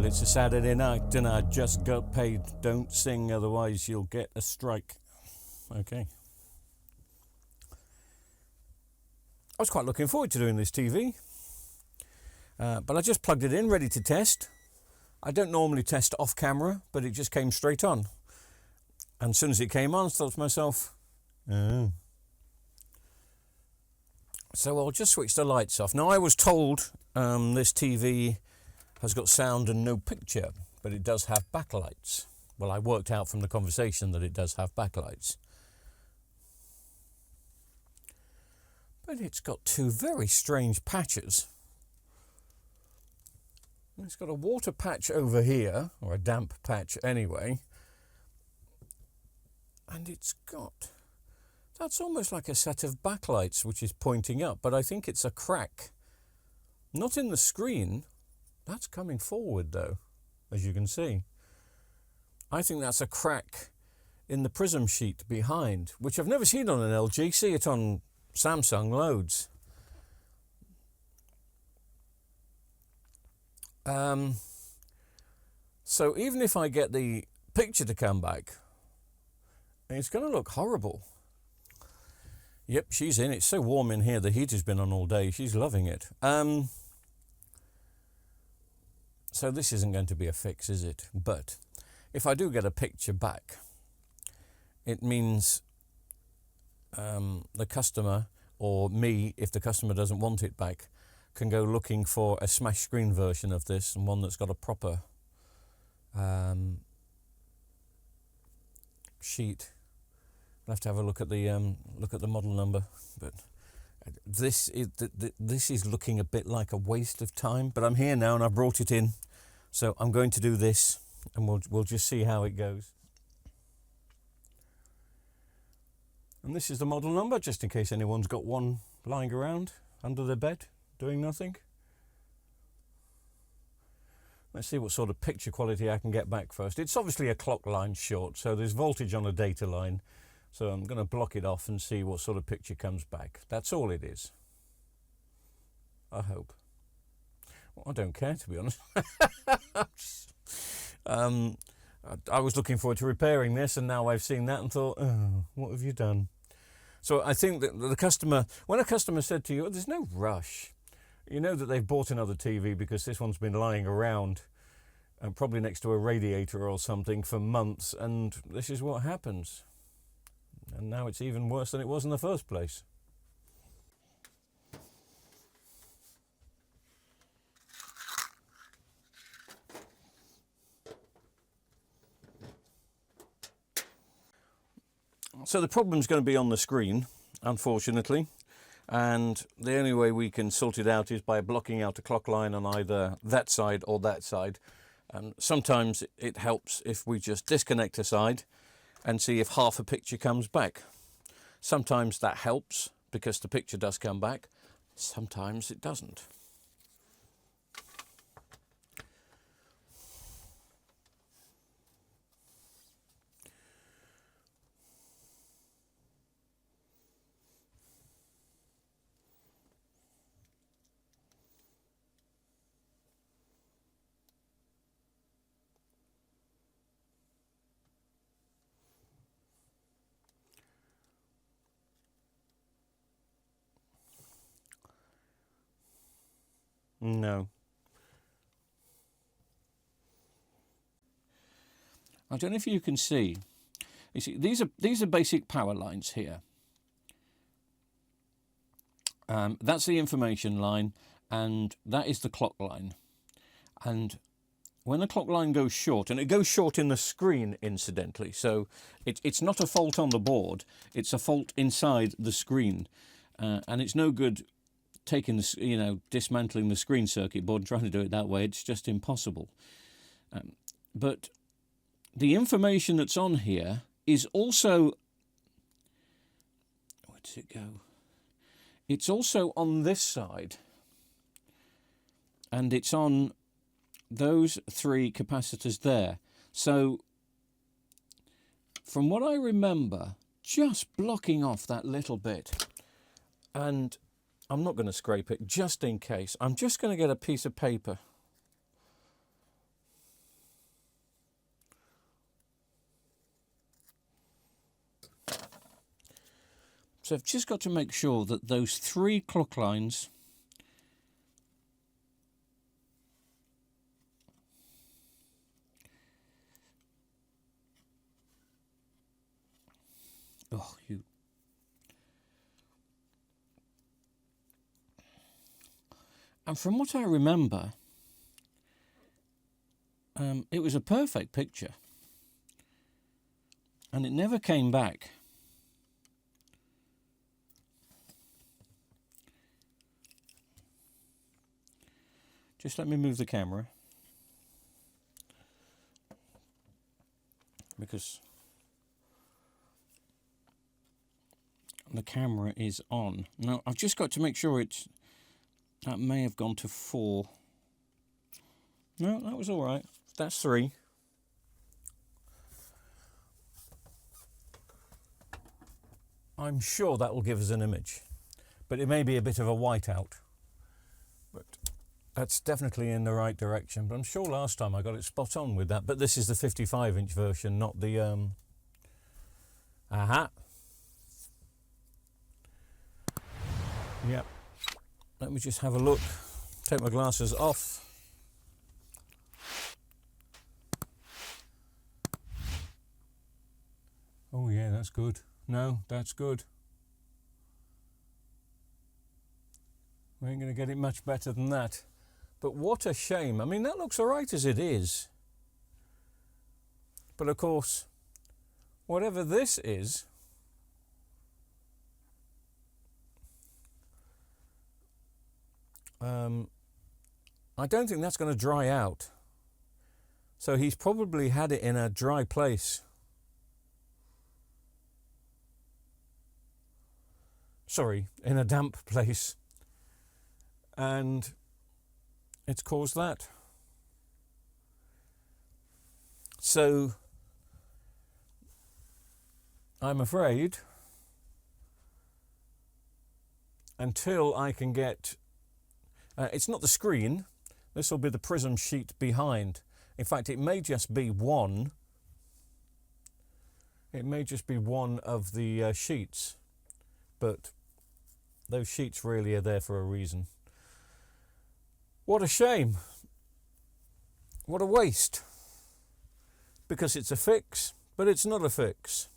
Well, it's a Saturday night and I just got paid. Don't sing, otherwise you'll get a strike. Okay. I was quite looking forward to doing this TV, but I just plugged it in, ready to test. I don't normally test off camera, but it just came straight on. And as soon as it came on, I thought to myself, oh. So I'll just switch the lights off. Now, I was told this TV has got sound and no picture, but it does have backlights. Well, I worked out from the conversation that it does have backlights. But it's got two very strange patches. It's got a water patch over here, or a damp patch anyway. And it's got, that's almost like a set of backlights which is pointing up, but I think it's a crack. Not in the screen, that's coming forward though, as you can see. I think that's a crack in the prism sheet behind, which I've never seen on an LG, see it on Samsung loads. So even if I get the picture to come back, it's going to look horrible. Yep, she's in. It's so warm in here. The heater's been on all day. She's loving it. So this isn't going to be a fix, is it? But if I do get a picture back, it means the customer, or me, if the customer doesn't want it back, can go looking for a smash screen version of this, and one that's got a proper sheet. I'll have to have a look at the model number, but this is looking a bit like a waste of time. But I'm here now and I brought it in, so I'm going to do this, and we'll just see how it goes. And this is the model number, just in case anyone's got one lying around under their bed doing nothing. Let's see what sort of picture quality I can get back first. It's obviously a clock line short, so there's voltage on a data line. So I'm going to block it off and see what sort of picture comes back. That's all it is. I hope. Well, I don't care, to be honest. I was looking forward to repairing this, and now I've seen that and thought, oh, what have you done? So I think that the customer, when a customer said to you, oh, there's no rush, you know that they've bought another TV because this one's been lying around, probably next to a radiator or something, for months, and this is what happens. And now it's even worse than it was in the first place. So the problem's going to be on the screen, unfortunately, and the only way we can sort it out is by blocking out a clock line on either that side or that side. And sometimes it helps if we just disconnect a side and see if half a picture comes back. Sometimes that helps because the picture does come back. Sometimes it doesn't. No. I don't know if you can see. You see, these are basic power lines here. That's the information line, and that is the clock line. And when the clock line goes short, and it goes short in the screen, incidentally, so it's not a fault on the board, it's a fault inside the screen, and it's no good taking the, dismantling the screen circuit board and trying to do it that way. It's just impossible. But the information that's on here is also, where does it go? It's also on this side, and it's on those three capacitors there. So from what I remember, just blocking off that little bit, and I'm not going to scrape it just in case. I'm just going to get a piece of paper. So I've just got to make sure that those 3 clock lines and from what I remember, it was a perfect picture, and it never came back. Just let me move the camera, because the camera is on. Now I've just got to make sure that may have gone to 4. No, that was all right. That's 3. I'm sure that will give us an image, but it may be a bit of a whiteout. But that's definitely in the right direction. But I'm sure last time I got it spot on with that. But this is the 55-inch version, not the Yep. Let me just have a look. Take my glasses off. Oh yeah, that's good. No, that's good. We ain't going to get it much better than that. But what a shame. I mean, that looks all right as it is. But of course, whatever this is, I don't think that's going to dry out. So he's probably had it in a dry place. Sorry, in a damp place. And it's caused that. So I'm afraid until I can get, it's not the screen, this will be the prism sheet behind. In fact, it may just be one. It may just be one of the sheets, but those sheets really are there for a reason. What a shame. What a waste. Because it's a fix, but it's not a fix.